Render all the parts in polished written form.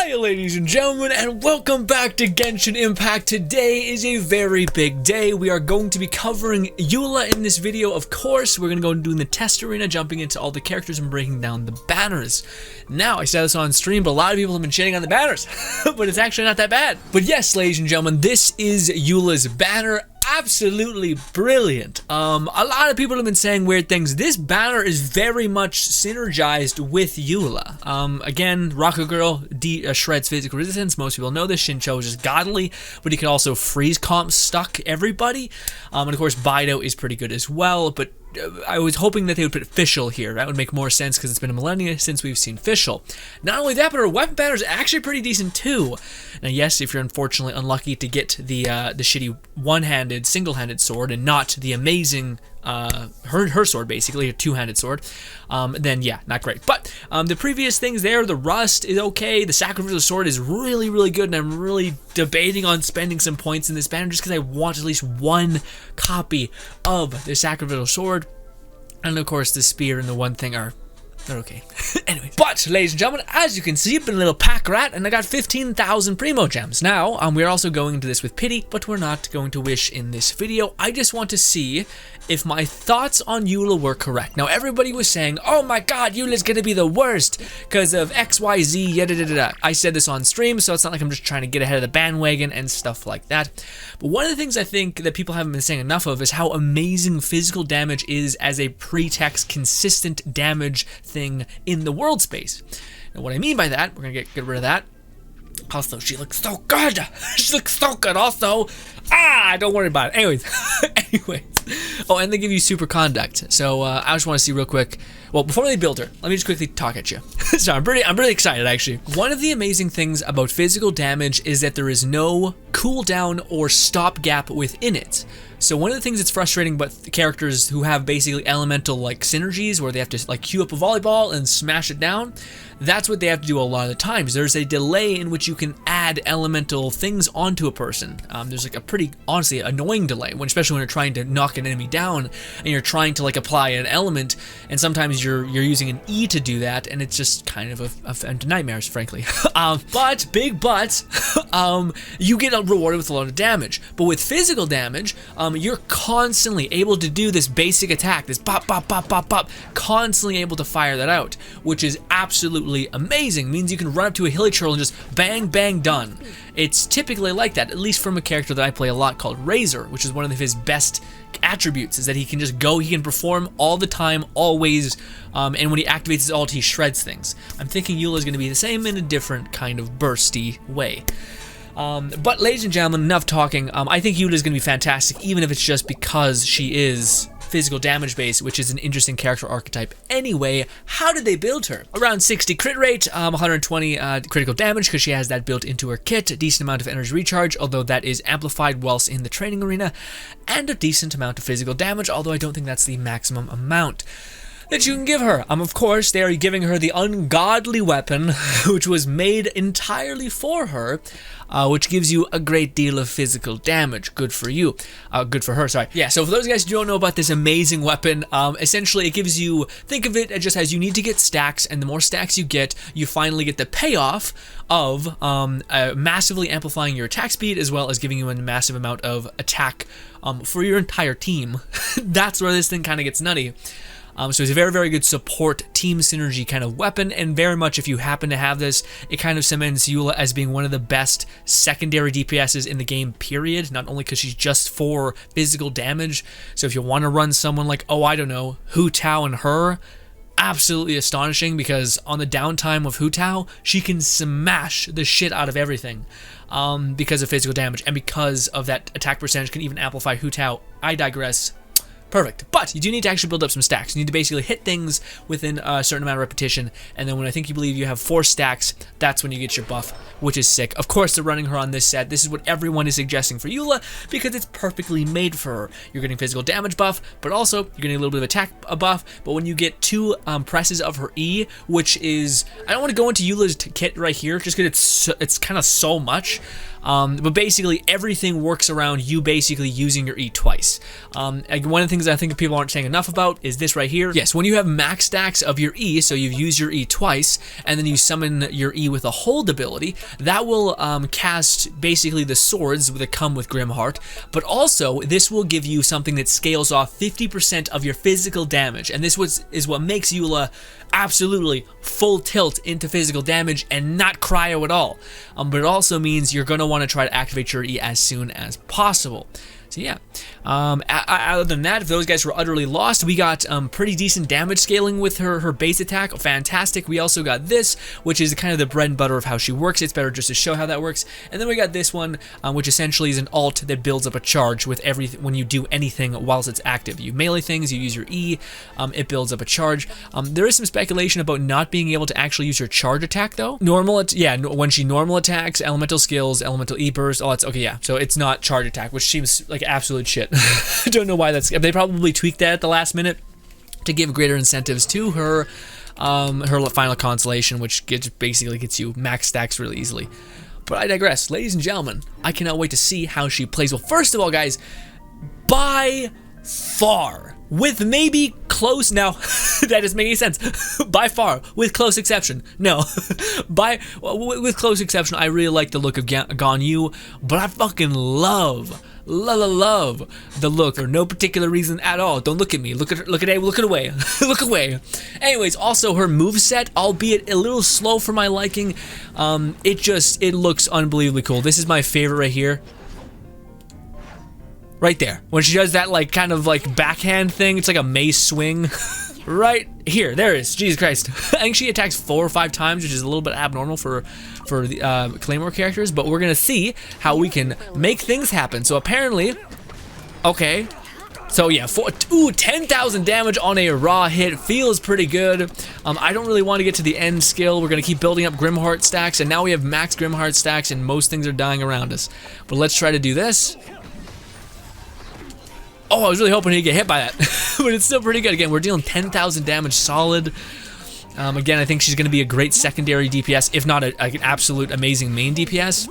Hi ladies and gentlemen, and welcome back to Genshin Impact. Today is a very big day. We are going to be covering EULA in this video. Of course, we're going to go and doing the test arena, jumping into all the characters and breaking down the banners. Now, I said this on stream, but a lot of people have been shitting on the banners, but it's actually not that bad. But yes, ladies and gentlemen, this is EULA's banner. Absolutely brilliant. A lot of people have been saying weird things. This banner is very much synergized with EULA. Again, Rocket Girl shreds physical resistance. Most people know this. Shincho is just godly, but he can also freeze comp stuck everybody. And of course, Bido is pretty good as well, but I was hoping that they would put Fischl here. That would make more sense because it's been a millennia since we've seen Fischl. Not only that, but her weapon banner is actually pretty decent too. Now, yes, if you're unfortunately unlucky to get the shitty one-handed, single-handed sword and not the amazing her sword, basically, a two-handed sword, then yeah, not great. But the previous things there, the rust is okay. The sacrificial sword is really, really good, and I'm really debating on spending some points in this banner just because I want at least one copy of the sacrificial sword. And of course, the spear and the one thing are they're okay. Anyway, but ladies and gentlemen, as you can see, I've been a little pack rat, and I got 15,000 primo gems. Now, we're also going into this with pity, but we're not going to wish in this video. I just want to see if my thoughts on EULA were correct. Now, everybody was saying, oh my god, EULA's gonna be the worst because of XYZ, yada da da da. I said this on stream, so it's not like I'm just trying to get ahead of the bandwagon and stuff like that. But one of the things I think that people haven't been saying enough of is how amazing physical damage is as a pretext, consistent damage thing in the world space. And what I mean by that, we're gonna get rid of that. Also, she looks so good. She looks so good. Also, don't worry about it. Anyways. Oh, and they give you super conduct. So I just want to see real quick. Well, before they build her, let me just quickly talk at you. So I'm really excited actually. One of the amazing things about physical damage is that there is no cooldown or stopgap within it. So one of the things that's frustrating about the characters who have basically elemental like synergies where they have to like queue up a volleyball and smash it down, that's what they have to do a lot of the times. There's a delay in which you can add elemental things onto a person. There's like a pretty, honestly, annoying delay, especially when you're trying to knock an enemy down and you're trying to like apply an element, and sometimes you're using an E to do that, and it's just kind of a nightmares, frankly. But you get rewarded with a lot of damage. But with physical damage, you're constantly able to do this basic attack, this pop, pop, pop, pop, pop, constantly able to fire that out, which is absolutely amazing. It means you can run up to a hilly churl and just bang, bang, done. It's typically like that, at least from a character that I play a lot called Razor, which is one of his best attributes, is that he can just go, he can perform all the time, always, and when he activates his ult, he shreds things. I'm thinking EULA is going to be the same in a different kind of bursty way. But ladies and gentlemen, enough talking. I think EULA is going to be fantastic, even if it's just because she is physical damage based, which is an interesting character archetype. Anyway, how did they build her? Around 60 crit rate, 120 critical damage because she has that built into her kit, a decent amount of energy recharge, although that is amplified whilst in the training arena, and a decent amount of physical damage, although I don't think that's the maximum amount that you can give her. Of course, they are giving her the ungodly weapon, which was made entirely for her, which gives you a great deal of physical damage. Good for you. Good for her, sorry. Yeah, so for those guys who don't know about this amazing weapon, essentially it gives you, think of it just as you need to get stacks, and the more stacks you get, you finally get the payoff of massively amplifying your attack speed, as well as giving you a massive amount of attack for your entire team. That's where this thing kind of gets nutty. So it's a very, very good support team synergy kind of weapon, and very much if you happen to have this, it kind of cements EULA as being one of the best secondary DPSs in the game, period. Not only because she's just for physical damage, so if you want to run someone like, oh, I don't know, Hu Tao and her, absolutely astonishing, because on the downtime of Hu Tao, she can smash the shit out of everything because of physical damage, and because of that attack percentage can even amplify Hu Tao. I digress. Perfect. But you do need to actually build up some stacks. You need to basically hit things within a certain amount of repetition, and then when I think you believe you have 4 stacks, that's when you get your buff, which is sick. Of course, they're running her on this set. This is what everyone is suggesting for EULA because it's perfectly made for her. You're getting physical damage buff, but also you're getting a little bit of attack buff. But when you get 2 presses of her E, which is, I don't want to go into EULA's kit right here just because it's kind of so much. But basically everything works around you basically using your E twice. One of the things things I think people aren't saying enough about is this right here. Yes, when you have max stacks of your E, so you've used your E twice, and then you summon your E with a hold ability, that will cast basically the swords that come with Grimheart, but also this will give you something that scales off 50% of your physical damage, and this is what makes EULA absolutely full tilt into physical damage and not cryo at all. But it also means you're going to want to try to activate your E as soon as possible. So yeah, other than that, if those guys were utterly lost, we got pretty decent damage scaling with her base attack. Fantastic. We also got this, which is kind of the bread and butter of how she works. It's better just to show how that works. And then we got this one, which essentially is an alt that builds up a charge with when you do anything whilst it's active. You melee things, you use your E, it builds up a charge. There is some speculation about not being able to actually use your charge attack though. When she normal attacks, elemental skills, elemental E burst, all that's okay. Yeah, so it's not charge attack, which seems like absolute shit. I don't know why they probably tweaked that at the last minute to give greater incentives to her final constellation, which basically gets you max stacks really easily. But I digress. Ladies and gentlemen, I cannot wait to see how she plays. Well, first of all, guys, by far, with maybe close, now that doesn't make any sense, by far, with close exception, no, with close exception, I really like the look of Ganyu, but I fucking love the look for no particular reason at all. Don't look at me. Look away. Look away. Anyways, also her moveset, albeit a little slow for my liking, it looks unbelievably cool. This is my favorite right here. Right there. When she does that like kind of like backhand thing, it's like a mace swing. Right here, there it is. Jesus Christ. I think she attacks 4 or 5 times, which is a little bit abnormal for the Claymore characters, but we're gonna see how we can make things happen. So apparently, okay, so yeah, 10,000 damage on a raw hit feels pretty good. I don't really want to get to the end skill. We're gonna keep building up Grimheart stacks, and now we have max Grimheart stacks, and most things are dying around us. But let's try to do this. Oh, I was really hoping he'd get hit by that, but it's still pretty good. Again, we're dealing 10,000 damage solid. Again, I think she's going to be a great secondary DPS, if not an absolute amazing main DPS.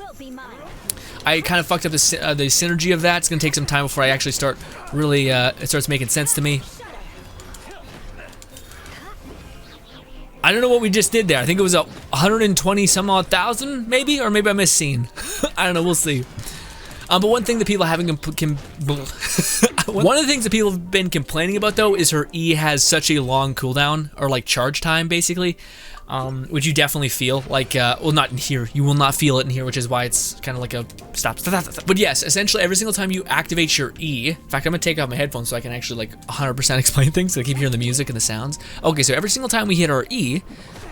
I kind of fucked up the synergy of that. It's going to take some time before I actually start really, it starts making sense to me. I don't know what we just did there. I think it was 120 some odd thousand, maybe? Or maybe I missed scene. I don't know, we'll see. But one thing that people haven't one of the things that people have been complaining about though is her E has such a long cooldown, or like charge time basically, which you definitely feel. Like, well, not in here. You will not feel it in here, which is why it's kind of like a stop. But yes, essentially every single time you activate your E, in fact, I'm gonna take off my headphones so I can actually like 100% explain things. So I keep hearing the music and the sounds. Okay, so every single time we hit our E,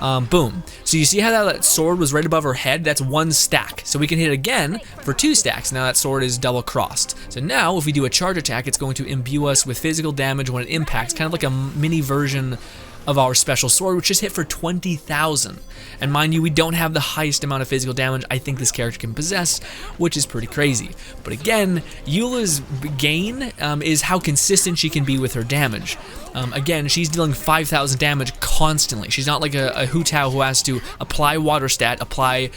boom. So you see how that sword was right above her head? That's 1 stack. So we can hit it again for 2 stacks. Now that sword is double crossed. So now if we do a charge attack, it's going to imbue us with physical damage when it impacts, kind of like a mini version of our special sword, which just hit for 20,000. And mind you, we don't have the highest amount of physical damage I think this character can possess, which is pretty crazy. But again, EULA's gain is how consistent she can be with her damage. Again, she's dealing 5,000 damage constantly. She's not like a Hu Tao who has to apply water stat, apply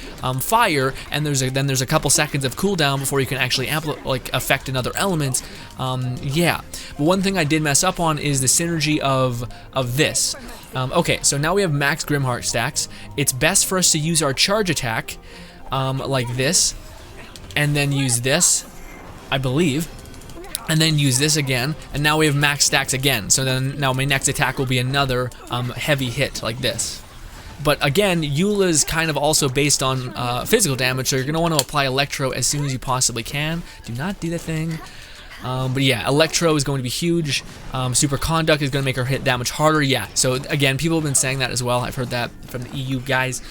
fire, and then there's a couple seconds of cooldown before you can actually affect another element. Yeah, but one thing I did mess up on is the synergy of this. Okay, so now we have max Grimheart stacks. It's best for us to use our charge attack like this, and then use this, I believe, and then use this again, and now we have max stacks again. So then now my next attack will be another heavy hit like this. But again, EULA is kind of also based on physical damage, so you're going to want to apply Electro as soon as you possibly can. Do not do the thing. But yeah, Electro is going to be huge. Super Conduct is going to make her hit that much harder. Yeah, so again, people have been saying that as well. I've heard that from the EU guys.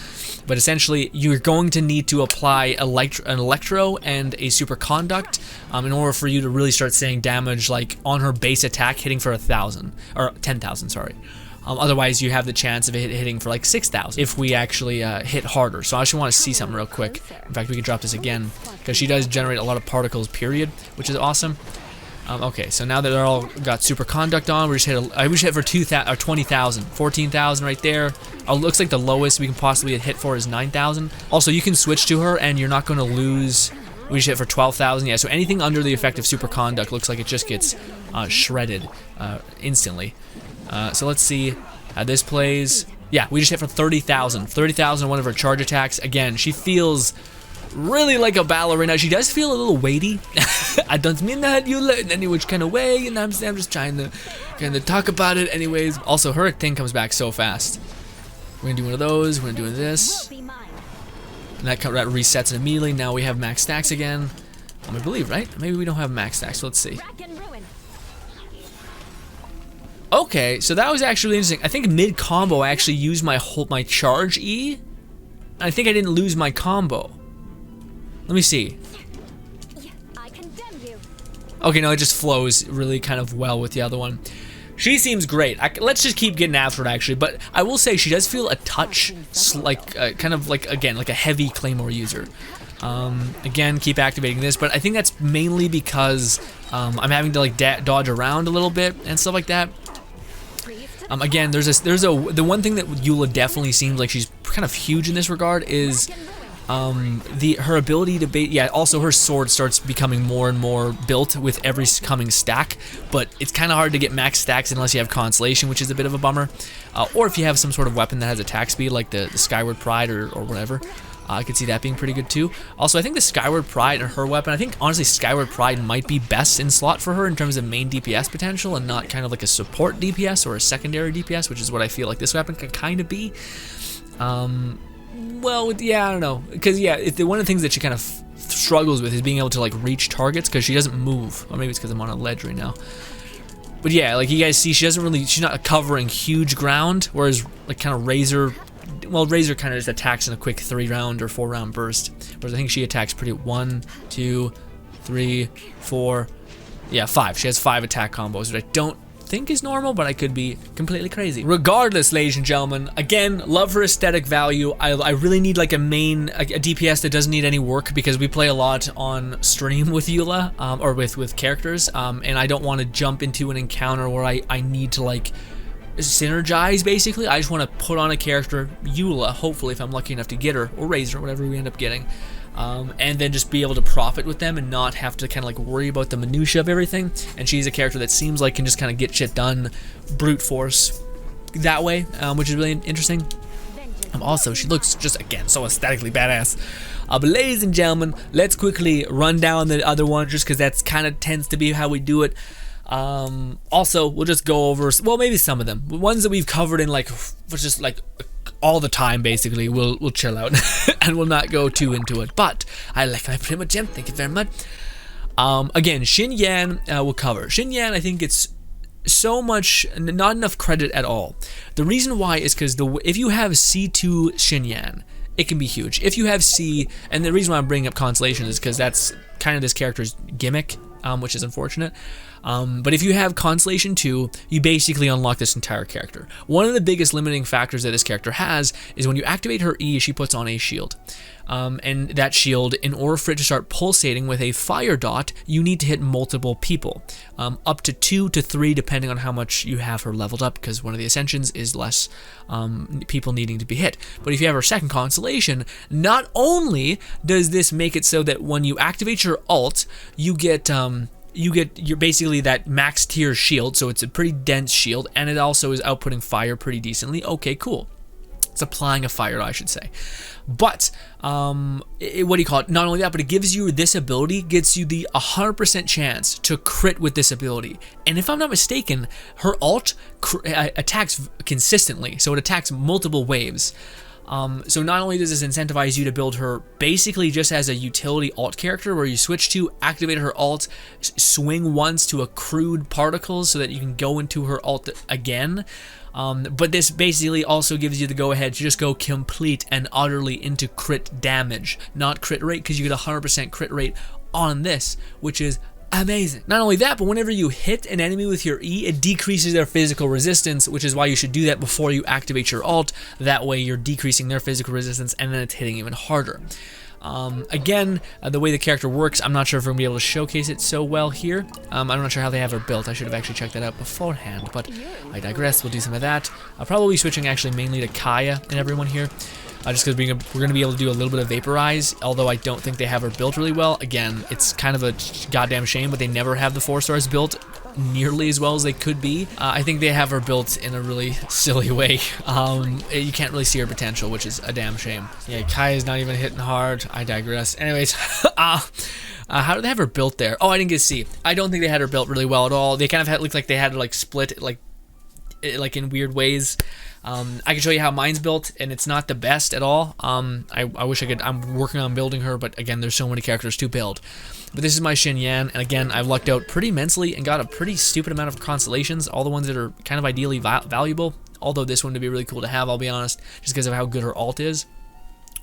But essentially, you're going to need to apply an Electro and a Super Conduct in order for you to really start saying damage like on her base attack hitting for 1,000, or 10,000, sorry. Otherwise, you have the chance of it hitting for like 6,000 if we actually hit harder. So I actually want to see something real quick. In fact, we can drop this again because she does generate a lot of particles, period, which is awesome. Okay, so now that they're all got Super Conduct on, we just hit. I wish hit for 20,000, 14,000 right there. Looks like the lowest we can possibly hit for is 9,000. Also, you can switch to her, and you're not going to lose We just hit for 12,000. Yeah, so anything under the effect of superconduct looks like it just gets shredded instantly. So let's see how this plays. Yeah, we just hit for 30,000. 30,000, one of her charge attacks. Again, she feels really like a ballerina. She does feel a little weighty. I don't mean that you in any which kind of way, you know what I'm saying? I'm just trying to kind of talk about it anyways. Also, her thing comes back so fast. We're gonna do one of those, we're gonna do this. And that resets it immediately. Now we have max stacks again. I believe, right? Maybe we don't have max stacks, so let's see. Okay, so that was actually interesting. I think mid-combo I actually used my charge E. I think I didn't lose my combo. Let me see. Okay, no, it just flows really kind of well with the other one. She seems great. Let's just keep getting after it, actually. But I will say she does feel a touch like, kind of like, again, like a heavy Claymore user. Again, keep activating this, but I think that's mainly because I'm having to like dodge around a little bit and stuff like that. Again, the one thing that EULA definitely seems like she's kind of huge in this regard is her ability to also her sword starts becoming more and more built with every coming stack, but it's kind of hard to get max stacks unless you have Constellation, which is a bit of a bummer, or if you have some sort of weapon that has attack speed like the Skyward Pride or whatever. I could see that being pretty good too. Also, I think the Skyward Pride and her weapon, I think honestly Skyward Pride might be best in slot for her in terms of main DPS potential and not kind of like a support DPS or a secondary DPS, which is what I feel like this weapon could kind of be. Well, yeah, I don't know, because yeah, one of the things that she kind of struggles with is being able to like reach targets because she doesn't move, or maybe it's because I'm on a ledge right now. But yeah, like you guys see, she's not covering huge ground, whereas like kind of Razor kind of just attacks in a quick 3-round or 4-round burst, whereas I think she attacks pretty 1, 2, 3, 4, yeah, 5. She has 5 attack combos, which I don't think is normal, but I could be completely crazy. Regardless, ladies and gentlemen, again, love her aesthetic value. I really need like a DPS that doesn't need any work because we play a lot on stream with EULA, or with characters, and I don't want to jump into an encounter where I need to like synergize. Basically, I just want to put on a character, EULA, hopefully if I'm lucky enough to get her, or Razor, whatever we end up getting, and then just be able to profit with them and not have to kind of like worry about the minutia of everything. And she's a character that seems like can just kind of get shit done, brute force that way, which is really interesting. Also, she looks just, again, so aesthetically badass. But ladies and gentlemen, let's quickly run down the other one just because that's kind of tends to be how we do it. Also, we'll just go over, well, maybe some of them, ones that we've covered in like just like all the time. Basically, we'll chill out and we'll not go too into it. But I pretty much am. Thank you very much. Again, Xinyan we'll cover. Xinyan, I think it's so much not enough credit at all. The reason why is because if you have C2 Xinyan, it can be huge. If you have C, and the reason why I'm bringing up Constellation is because that's kind of this character's gimmick, which is unfortunate. But if you have Constellation 2, you basically unlock this entire character. One of the biggest limiting factors that this character has is when you activate her E, she puts on a shield. And that shield, in order for it to start pulsating with a fire dot, you need to hit multiple people. Up to 2 to 3, depending on how much you have her leveled up, because one of the ascensions is less people needing to be hit. But if you have her second Constellation, not only does this make it so that when you activate your ult, you get you're basically that max tier shield, so it's a pretty dense shield, and it also is outputting fire pretty decently. Okay, cool. It's applying a fire, I should say. But what do you call it? Not only that, but it gives you this ability, gets you the 100% chance to crit with this ability. And if I'm not mistaken, her ult attacks consistently, so it attacks multiple waves. So not only does this incentivize you to build her basically just as a utility ult character where you switch to, activate her ult, swing once to accrued particles so that you can go into her ult again, but this basically also gives you the go-ahead to just go complete and utterly into crit damage, not crit rate, because you get 100% crit rate on this, which is amazing. Not only that, but whenever you hit an enemy with your E, it decreases their physical resistance, which is why you should do that before you activate your ult. That way you're decreasing their physical resistance and then it's hitting even harder. Again, the way the character works, I'm not sure if we're going to be able to showcase it so well here. I'm not sure how they have her built. I should have actually checked that out beforehand, but I digress. We'll do some of that. I'll probably be switching actually mainly to Kaya and everyone here. just because we're going to be able to do a little bit of vaporize, although I don't think they have her built really well. Again, it's kind of a goddamn shame, but they never have the 4 stars built nearly as well as they could be. I think they have her built in a really silly way. You can't really see her potential, which is a damn shame. Yeah, Kaya's not even hitting hard. I digress. Anyways, how do they have her built there? Oh, I didn't get to see. I don't think they had her built really well at all. They kind of looked like they had her like split like in weird ways. I can show you how mine's built, and it's not the best at all. I wish I could. I'm working on building her, but again, there's so many characters to build. But this is my Xin Yan, and again, I've lucked out pretty immensely and got a pretty stupid amount of constellations, all the ones that are kind of ideally valuable, although this one would be really cool to have, I'll be honest, just because of how good her alt is,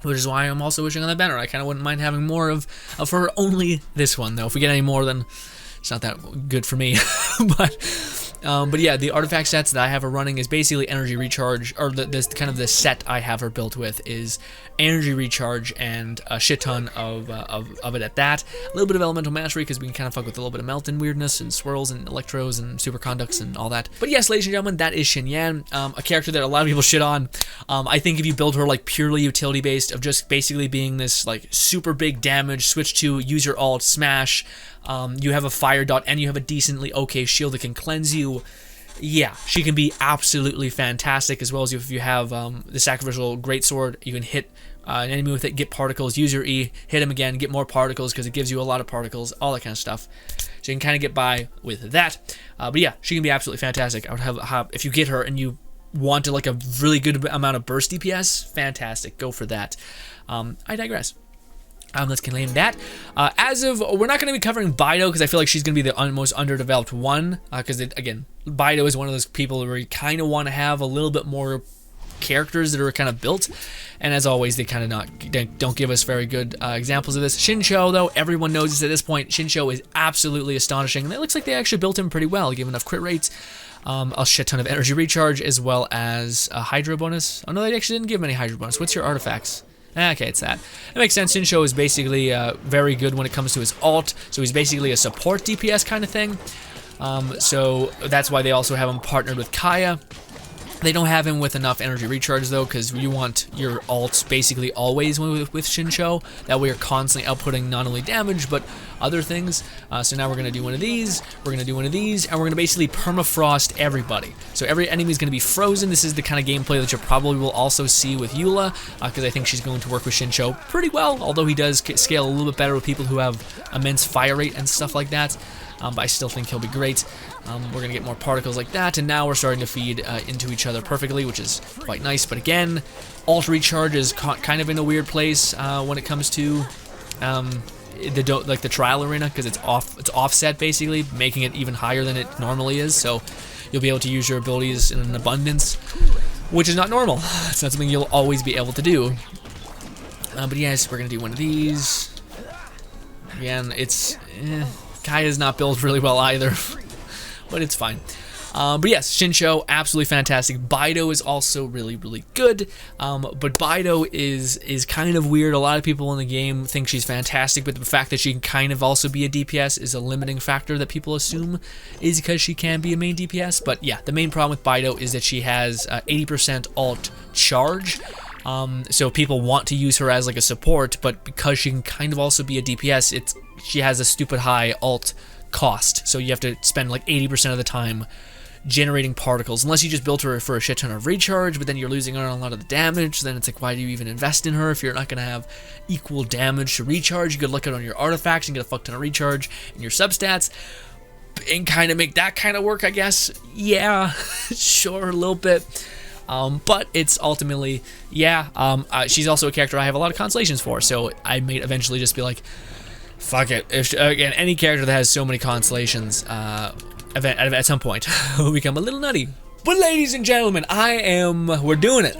which is why I'm also wishing on that banner. I kind of wouldn't mind having more of her, only this one, though. If we get any more, then it's not that good for me. But yeah, the artifact sets that I have her running is basically energy recharge, or this kind of the set I have her built with is energy recharge and a shit ton of it at that. A little bit of elemental mastery because we can kind of fuck with a little bit of melt and weirdness and swirls and electros and superconducts and all that. But yes, ladies and gentlemen, that is Xin Yan, a character that a lot of people shit on. I think if you build her like purely utility based, of just basically being this like super big damage, switch to use your alt, smash, you have a fire dot, and you have a decently okay shield that can cleanse you. Yeah, she can be absolutely fantastic, as well as if you have the sacrificial greatsword, you can hit an enemy with it, get particles, use your E, hit him again, get more particles because it gives you a lot of particles, all that kind of stuff. So you can kind of get by with that. But yeah, she can be absolutely fantastic. I would have if you get her and you want to like a really good amount of burst DPS, fantastic, go for that. I digress. Let's claim that. As of, we're not going to be covering Bido because I feel like she's going to be the most underdeveloped one. Because again, Bido is one of those people where you kind of want to have a little bit more characters that are kind of built. And as always, they kind of don't give us very good examples of this. Shincho, though, everyone knows this at this point. Shincho is absolutely astonishing. And it looks like they actually built him pretty well, given enough crit rates. A shit ton of energy recharge, as well as a Hydra bonus. Oh no, they actually didn't give him any Hydra bonus. What's your artifacts? Okay, it's that. It makes sense. Shincho is basically very good when it comes to his alt, so he's basically a support DPS kind of thing. So that's why they also have him partnered with Kaya. They don't have him with enough energy recharge, though, because you want your alts basically always with Shincho. That way you're constantly outputting not only damage, but other things. So now we're going to do one of these, we're going to do one of these, and we're going to basically permafrost everybody. So every enemy is going to be frozen. This is the kind of gameplay that you probably will also see with EULA, because I think she's going to work with Shincho pretty well, although he does scale a little bit better with people who have immense fire rate and stuff like that. But I still think he'll be great. We're going to get more particles like that, and now we're starting to feed into each other perfectly, which is quite nice. But again, alt recharge is kind of in a weird place when it comes to the trial arena, because it's offset basically, making it even higher than it normally is. So you'll be able to use your abilities in an abundance, which is not normal. It's not something you'll always be able to do. But yes, we're going to do one of these. Again, it's... Kaya's not built really well either, but it's fine. But yes, Shincho, absolutely fantastic. Bido is also really, really good, but Bido is kind of weird. A lot of people in the game think she's fantastic, but the fact that she can kind of also be a DPS is a limiting factor that people assume is because she can be a main DPS. But yeah, the main problem with Bido is that she has 80% alt charge. So people want to use her as like a support, but because she can kind of also be a DPS, she has a stupid high alt cost. So you have to spend like 80% of the time generating particles, unless you just built her for a shit ton of recharge, but then you're losing her on a lot of the damage. Then it's like, why do you even invest in her if you're not going to have equal damage to recharge? You could look at on your artifacts and get a fuck ton of recharge in your substats and kind of make that kind of work, I guess. Yeah, sure, a little bit. But it's ultimately, yeah, she's also a character I have a lot of constellations for, so I may eventually just be like, fuck it. If, again, any character that has so many constellations, at some point, will become a little nutty. But ladies and gentlemen, we're doing it.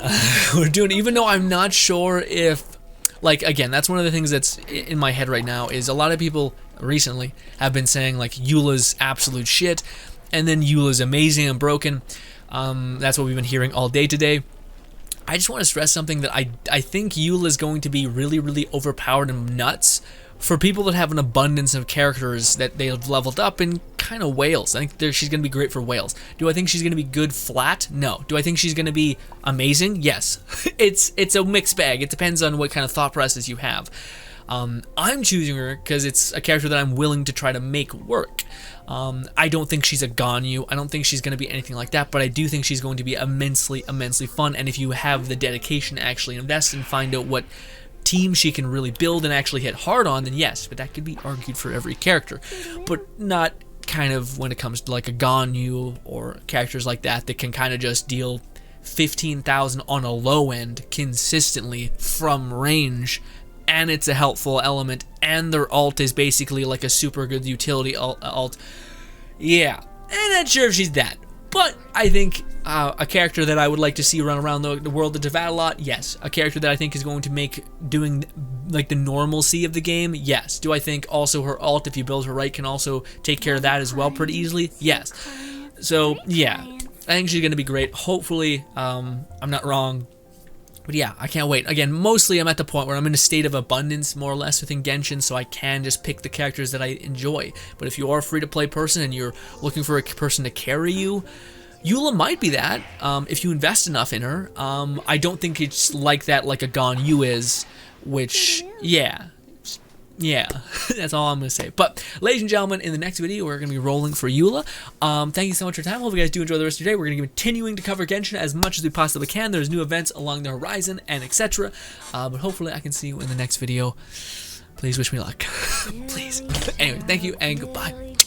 We're doing it, even though I'm not sure if, like, again, that's one of the things that's in my head right now, is a lot of people recently have been saying, like, EULA's absolute shit, and then EULA's amazing and broken. That's what we've been hearing all day today. I just want to stress something that I think EULA is going to be really, really overpowered and nuts for people that have an abundance of characters that they have leveled up in kind of whales. I think she's going to be great for whales. Do I think she's going to be good flat? No. Do I think she's going to be amazing? Yes. It's a mixed bag. It depends on what kind of thought process you have. I'm choosing her because it's a character that I'm willing to try to make work. I don't think she's a Ganyu. I don't think she's going to be anything like that, but I do think she's going to be immensely, immensely fun. And if you have the dedication to actually invest and find out what team she can really build and actually hit hard on, then yes, but that could be argued for every character. But not kind of when it comes to like a Ganyu or characters like that that can kind of just deal 15,000 on a low end consistently from range, and it's a helpful element, and their ult is basically like a super good utility ult. Yeah, I'm not sure if she's that, but I think a character that I would like to see run around the world of Devat a lot, yes. A character that I think is going to make doing like the normalcy of the game, yes. Do I think also her ult, if you build her right, can also take care of that as well pretty easily? Yes. So yeah, I think she's going to be great. Hopefully, I'm not wrong. But yeah, I can't wait. Again, mostly I'm at the point where I'm in a state of abundance, more or less, within Genshin, so I can just pick the characters that I enjoy. But if you are a free-to-play person and you're looking for a person to carry you, EULA might be that, if you invest enough in her. I don't think it's like that like a Ganyu is, which, yeah, that's all I'm going to say. But, ladies and gentlemen, in the next video, we're going to be rolling for EULA. Thank you so much for your time. Hope you guys do enjoy the rest of your day. We're going to be continuing to cover Genshin as much as we possibly can. There's new events along the horizon and etc. But hopefully I can see you in the next video. Please wish me luck. Please. Anyway, thank you and goodbye.